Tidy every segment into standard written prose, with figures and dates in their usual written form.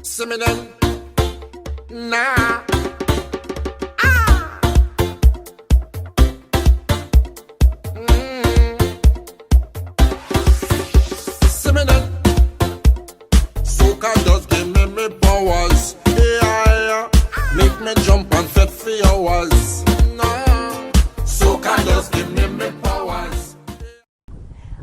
See me then, nah. Ah. See me then. Soca just give me powers. Yeah, make me jump and fit for hours. Nah. Soca just give me powers.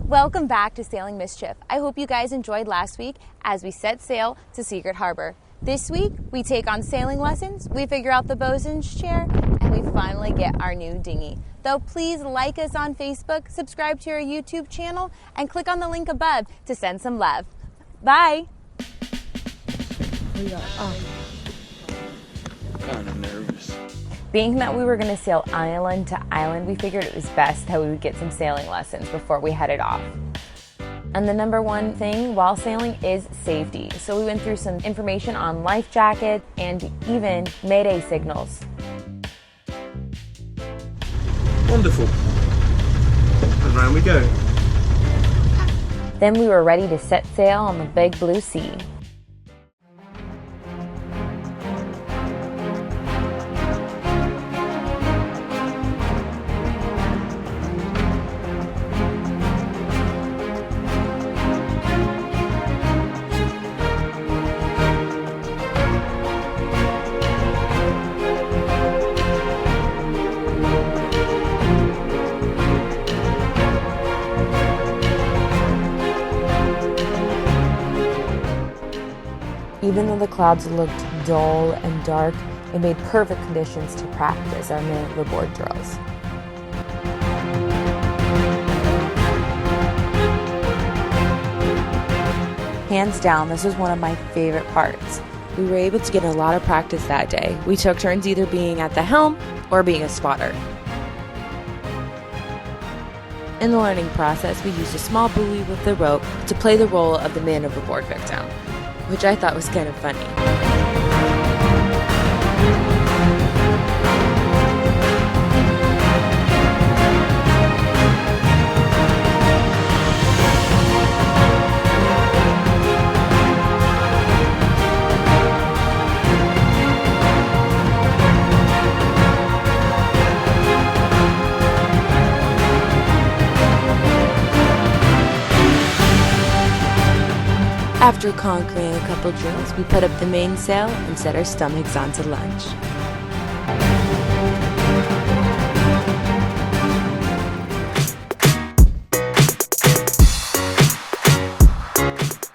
Welcome back to Sailing Mischief. I hope you guys enjoyed last week as we set sail to Secret Harbor. This week, we take on sailing lessons, we figure out the bosun's chair, and we finally get our new dinghy. Though please like us on Facebook, subscribe to our YouTube channel, and click on the link above to send some love. Bye! Kind of nervous. Being that we were going to sail island to island, we figured it was best that we would get some sailing lessons before we headed off. And the number one thing while sailing is safety. So we went through some information on life jackets and even mayday signals. Wonderful. And round we go. Then we were ready to set sail on the big blue sea. Even though the clouds looked dull and dark, it made perfect conditions to practice our man overboard drills. Hands down, this was one of my favorite parts. We were able to get a lot of practice that day. We took turns either being at the helm or being a spotter. In the learning process, we used a small buoy with a rope to play the role of the man overboard victim, which I thought was kind of funny. After conquering a couple drills, we put up the mainsail and set our stomachs onto lunch.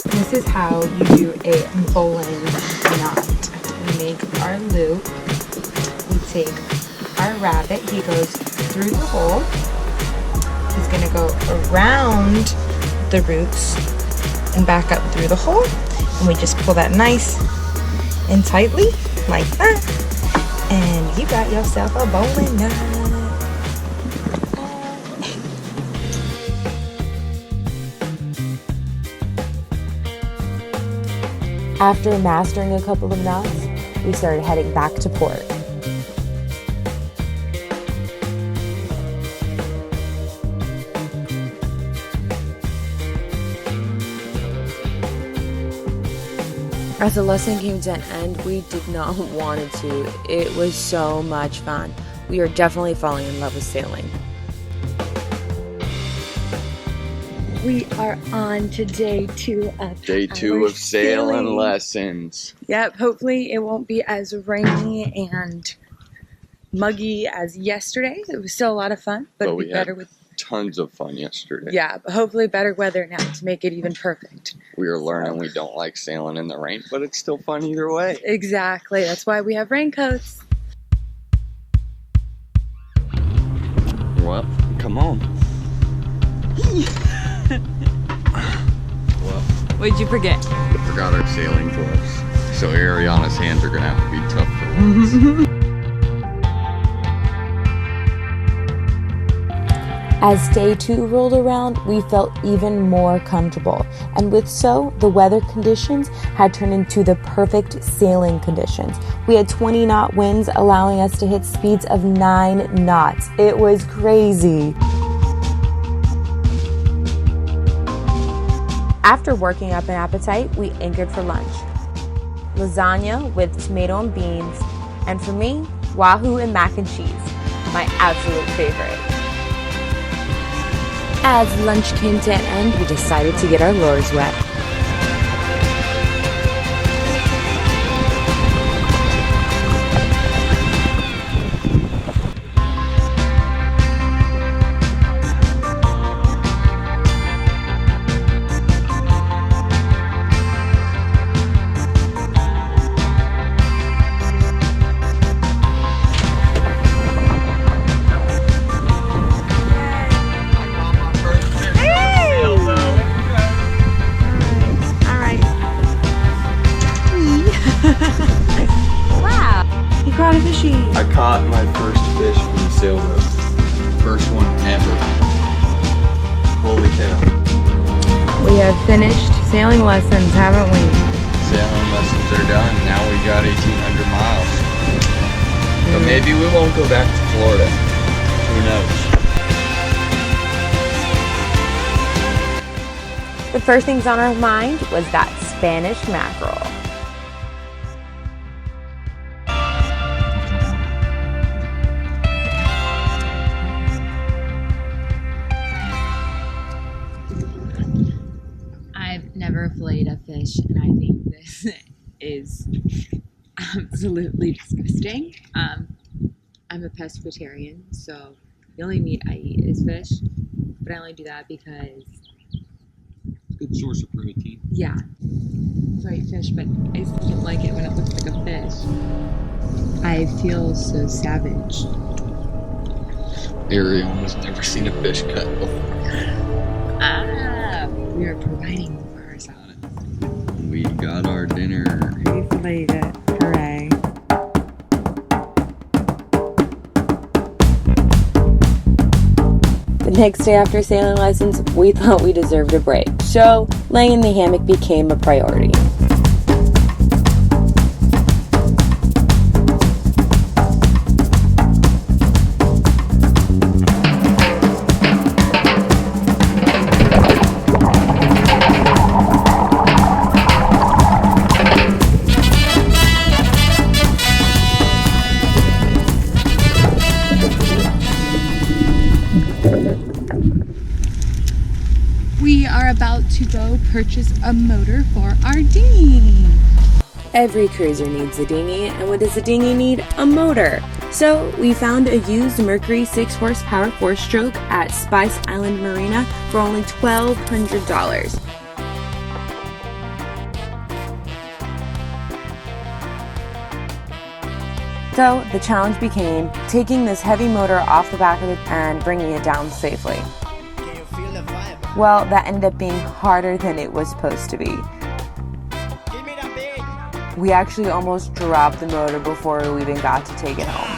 This is how you do a bowline knot. We make our loop. We take our rabbit. He goes through the hole. He's going to go around the roots and back up through the hole, and we just pull that nice and tightly like that, and you got yourself a bowling knot. After mastering a couple of knots, we started heading back to port. As the lesson came to an end, we did not want it to. It was so much fun. We are definitely falling in love with sailing. We are on to day two of Sailing lessons. Yep, hopefully it won't be as rainy and muggy as yesterday. It was still a lot of fun, but it'll be better with Tons of fun yesterday. yeah, but hopefully better weather now to make it even perfect. We are learning we don't like sailing in the rain, but it's still fun either way. Exactly. That's why we have raincoats. Well, come on. Well, What'd you forget? I forgot our sailing gloves. So Ariana's hands are gonna have to be tough for once. As day 2 rolled around, we felt even more comfortable, and with so, the weather conditions had turned into the perfect sailing conditions. We had 20-knot winds, allowing us to hit speeds of 9 knots. It was crazy. After working up an appetite, we anchored for lunch. lasagna with tomato and beans, and for me, wahoo and mac and cheese, my absolute favorite. As lunch came to an end, we decided to get our lures wet. I caught my first fish from the sailboat. First one ever. Holy cow. We have finished sailing lessons, haven't we? Sailing lessons are done. Now we got 1,800 miles. So maybe we won't go back to Florida. Who knows? The first things on our mind was that Spanish mackerel. I've never filleted a fish, and I think this is absolutely disgusting. I'm a pescatarian, so the only meat I eat is fish, but I only do that because Good source of protein. yeah, so I eat fish, but I still don't like it when it looks like a fish. I feel so savage. Ariana's never seen a fish cut before. We are providing for ourselves. We got our dinner. We filleted it. Hooray. The next day after sailing lessons, we thought we deserved a break, so laying in the hammock became a priority. We are about to go purchase a motor for our dinghy. Every cruiser needs a dinghy, and what does a dinghy need? A motor. So we found a used Mercury 6 horsepower 4-stroke at Spice Island Marina for only $1,200. So the challenge became taking this heavy motor off the back of it and bringing it down safely. Well, that ended up being harder than it was supposed to be. We actually almost dropped the motor before we even got to take it home.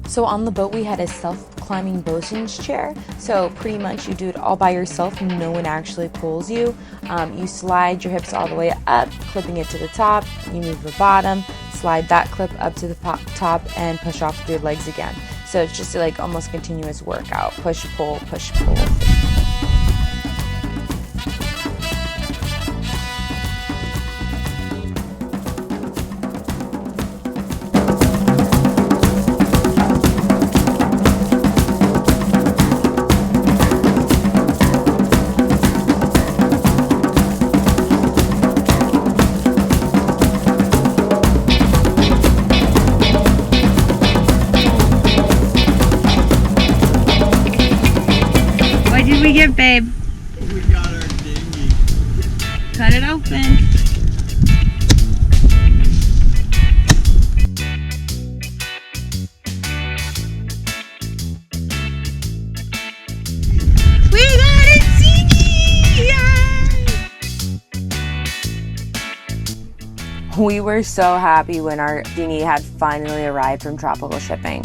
So on the boat we had a self-climbing bosun's chair, so pretty much you do it all by yourself, no one actually pulls you. You slide your hips all the way up, clipping it to the top, you move the bottom, slide that clip up to the top and push off with your legs again. So it's just like almost continuous workout, push, pull, push, pull. Babe, We got our dinghy. cut it open. We got a dinghy! We were so happy when our dinghy had finally arrived from tropical shipping.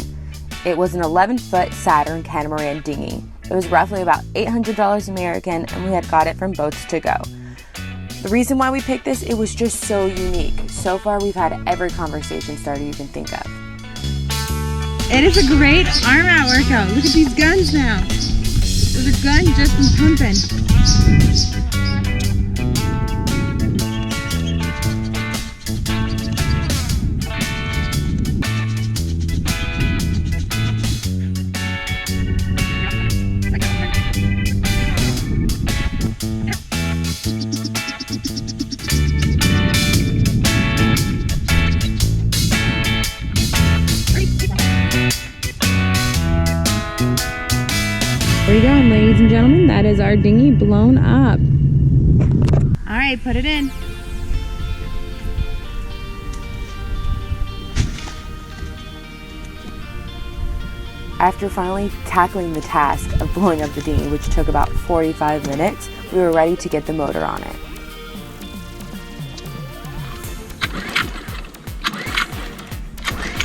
It was an 11-foot Saturn catamaran dinghy. It was roughly about $800 American, and we had got it from Boats to Go. The reason why we picked this, it was just so unique. So far, we've had every conversation starter you can think of. It is a great arm out workout. Look at these guns now. There's a gun just from pumping. There you go, ladies and gentlemen. That is our dinghy blown up. All right, put it in. After finally tackling the task of blowing up the dinghy, which took about 45 minutes, we were ready to get the motor on it.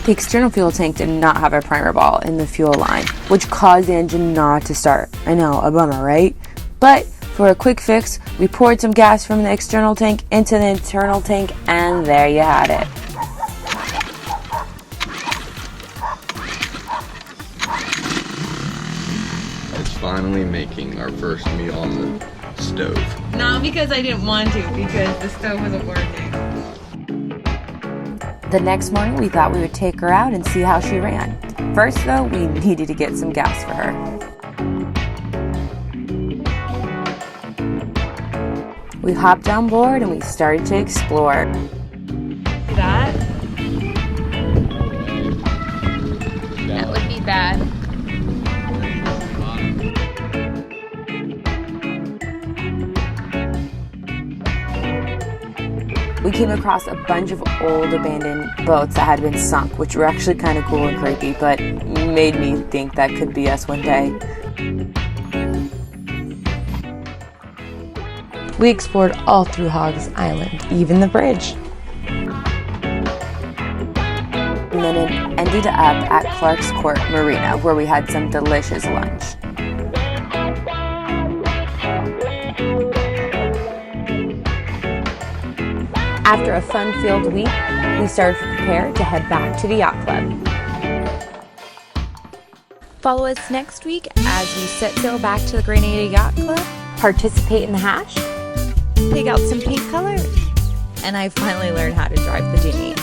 The external fuel tank did not have a primer ball in the fuel line, which caused the engine not to start. I know, a bummer, right? But for a quick fix, we poured some gas from the external tank into the internal tank, and there you had it. It's finally making our first meal on the stove. Not because I didn't want to, because the stove wasn't working. The next morning, we thought we would take her out and see how she ran. First, though, we needed to get some gas for her. We hopped on board and we started to explore. That would be bad. We came across a bunch of old abandoned boats that had been sunk, which were actually kind of cool and creepy, but made me think that could be us one day. We explored all through Hogs Island, even the bridge. And then it ended up at Clark's Court Marina, where we had some delicious lunch. After a fun-filled week, we started to prepare to head back to the yacht club. Follow us next week as we set sail back to the Grenada Yacht Club, participate in the hash, pick out some paint color, and I finally learned how to drive the dinghy.